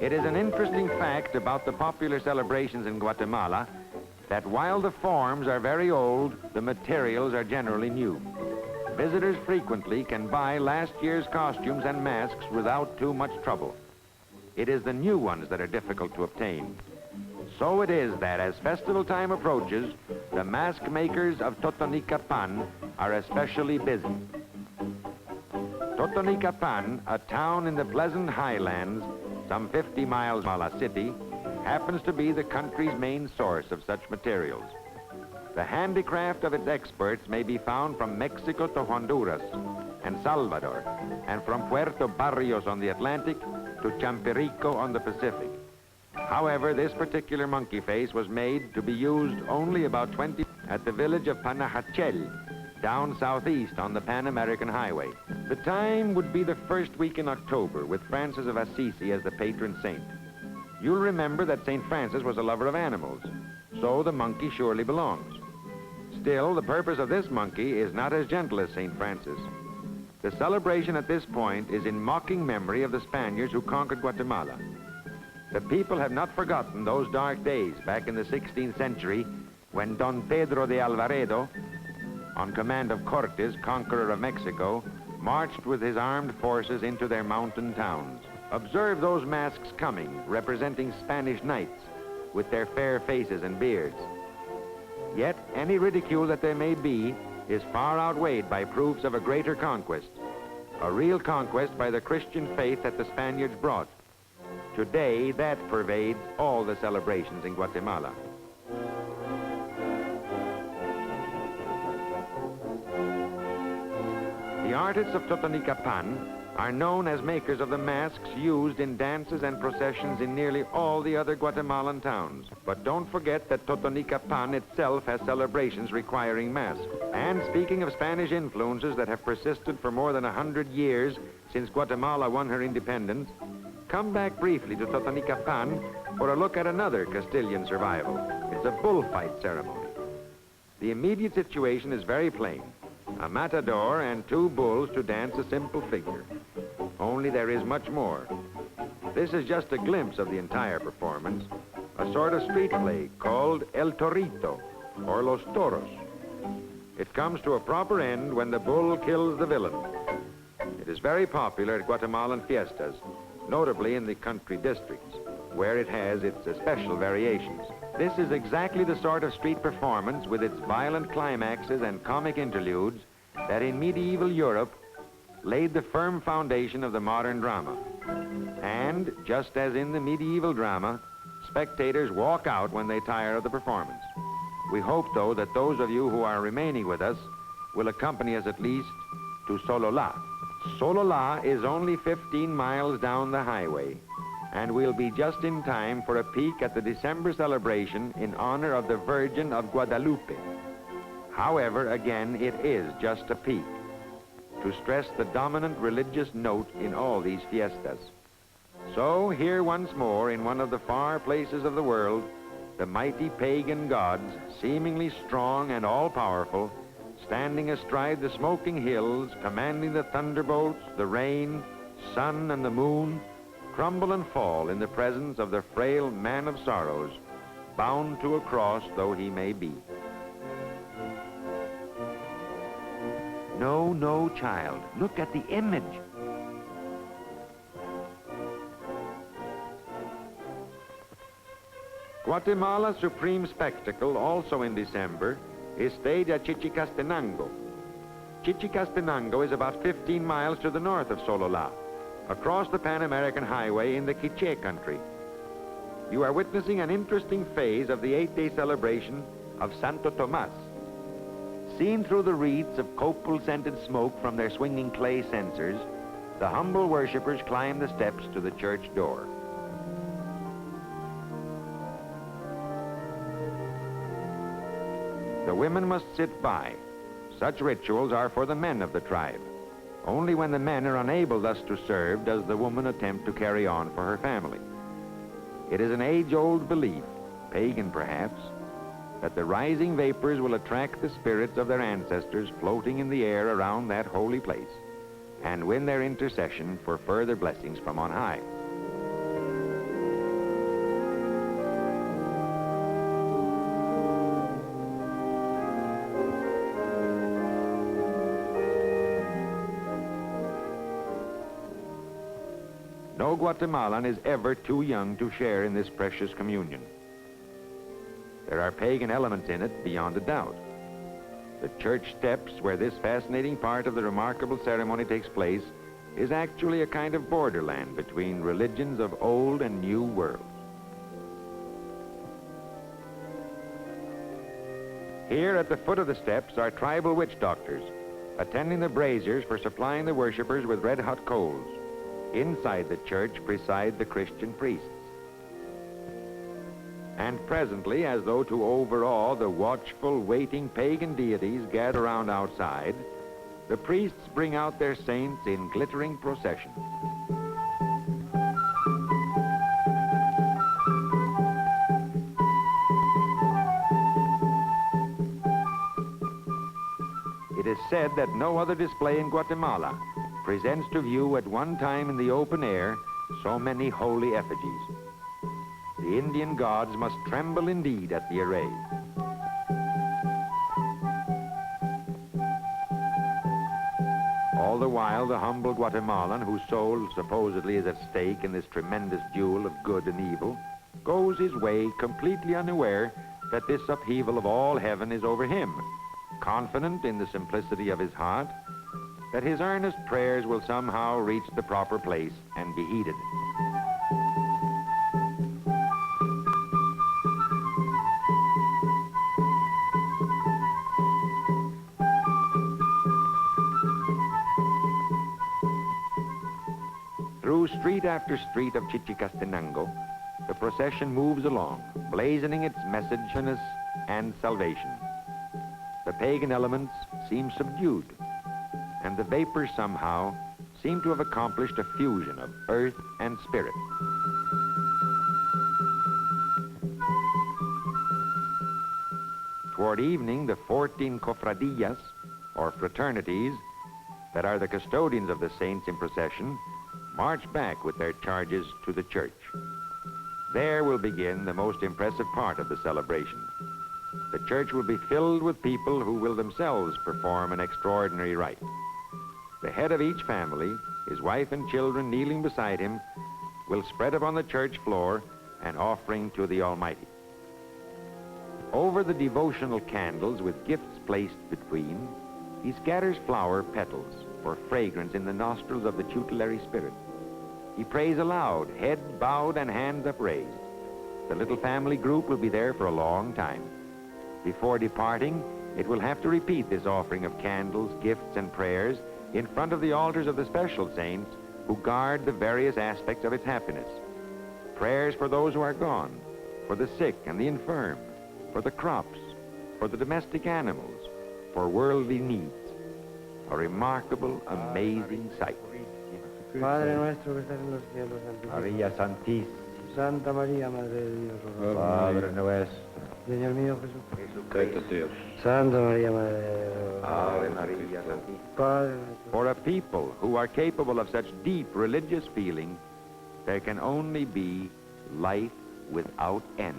It is an interesting fact about the popular celebrations in Guatemala that while the forms are very old, the materials are generally new. Visitors frequently can buy last year's costumes and masks without too much trouble. It is the new ones that are difficult to obtain. So it is that as festival time approaches, the mask makers of Totonicapan are especially busy. Totonicapan, a town in the pleasant highlands, some 50 miles from La City, happens to be the country's main source of such materials. The handicraft of its experts may be found from Mexico to Honduras and Salvador, and from Puerto Barrios on the Atlantic to Champerico on the Pacific. However, this particular monkey face was made to be used only about 20 at the village of Panajachel, down southeast on the Pan-American Highway. The time would be the first week in October, with Francis of Assisi as the patron saint. You'll remember that St. Francis was a lover of animals, so the monkey surely belongs. Still, the purpose of this monkey is not as gentle as St. Francis. The celebration at this point is in mocking memory of the Spaniards who conquered Guatemala. The people have not forgotten those dark days back in the 16th century when Don Pedro de Alvarado, on command of Cortes, conqueror of Mexico, marched with his armed forces into their mountain towns. Observe those masks coming, representing Spanish knights, with their fair faces and beards. Yet, any ridicule that there may be is far outweighed by proofs of a greater conquest, a real conquest by the Christian faith that the Spaniards brought. Today, that pervades all the celebrations in Guatemala. The artists of Totonicapan are known as makers of the masks used in dances and processions in nearly all the other Guatemalan towns. But don't forget that Totonicapan itself has celebrations requiring masks. And speaking of Spanish influences that have persisted for more than 100 years since Guatemala won her independence, come back briefly to Totonicapan for a look at another Castilian survival. It's a bullfight ceremony. The immediate situation is very plain. A matador and 2 bulls to dance a simple figure. Only there is much more. This is just a glimpse of the entire performance, a sort of street play called El Torito, or Los Toros. It comes to a proper end when the bull kills the villain. It is very popular at Guatemalan fiestas, notably in the country districts, where it has its special variations. This is exactly the sort of street performance with its violent climaxes and comic interludes that in medieval Europe laid the firm foundation of the modern drama. And just as in the medieval drama, spectators walk out when they tire of the performance. We hope, though, that those of you who are remaining with us will accompany us at least to Sololá. Sololá is only 15 miles down the highway, and we'll be just in time for a peek at the December celebration in honor of the Virgin of Guadalupe. However, again, it is just a peek, to stress the dominant religious note in all these fiestas. So here once more, in one of the far places of the world, the mighty pagan gods, seemingly strong and all-powerful, standing astride the smoking hills, commanding the thunderbolts, the rain, sun, and the moon, crumble and fall in the presence of the frail man of sorrows, bound to a cross though he may be. No, no, child. Look at the image. Guatemala's supreme spectacle, also in December, is staged at Chichicastenango. Chichicastenango is about 15 miles to the north of Sololá, across the Pan-American Highway in the Quiché country. You are witnessing an interesting phase of the 8-day celebration of Santo Tomás. Seen through the wreaths of copal-scented smoke from their swinging clay censers, the humble worshippers climb the steps to the church door. The women must sit by. Such rituals are for the men of the tribe. Only when the men are unable thus to serve does the woman attempt to carry on for her family. It is an age-old belief, pagan perhaps, that the rising vapors will attract the spirits of their ancestors floating in the air around that holy place and win their intercession for further blessings from on high. No Guatemalan is ever too young to share in this precious communion. There are pagan elements in it beyond a doubt. The church steps where this fascinating part of the remarkable ceremony takes place is actually a kind of borderland between religions of old and new worlds. Here at the foot of the steps are tribal witch doctors, attending the braziers for supplying the worshippers with red-hot coals. Inside the church preside the Christian priests. And presently, as though to overawe the watchful, waiting pagan deities gathered around outside, the priests bring out their saints in glittering procession. It is said that no other display in Guatemala presents to view at one time in the open air so many holy effigies. The Indian gods must tremble indeed at the array. All the while, the humble Guatemalan, whose soul supposedly is at stake in this tremendous duel of good and evil, goes his way completely unaware that this upheaval of all heaven is over him, confident in the simplicity of his heart, that his earnest prayers will somehow reach the proper place and be heeded. Through street after street of Chichicastenango, the procession moves along, blazoning its message and salvation. The pagan elements seem subdued, and the vapors somehow seem to have accomplished a fusion of earth and spirit. Toward evening, the 14 cofradillas, or fraternities, that are the custodians of the saints in procession, march back with their charges to the church. There will begin the most impressive part of the celebration. The church will be filled with people who will themselves perform an extraordinary rite. The head of each family, his wife and children kneeling beside him, will spread upon the church floor an offering to the Almighty. Over the devotional candles with gifts placed between, he scatters flower petals for fragrance in the nostrils of the tutelary spirit. He prays aloud, head bowed and hands upraised. The little family group will be there for a long time. Before departing, it will have to repeat this offering of candles, gifts, and prayers in front of the altars of the special saints who guard the various aspects of its happiness. Prayers for those who are gone, for the sick and the infirm, for the crops, for the domestic animals, for worldly needs. A remarkable, amazing sight. Padre nuestro que estás en los cielos, santificado. María Santísima, Santa María, Madre de Dios, ruega. Padre nuestro, Señor mío Jesús. Cristo Santa María, Madre de Dios. Ave María Santísima. Padre nuestro. For a people who are capable of such deep religious feeling, there can only be life without end.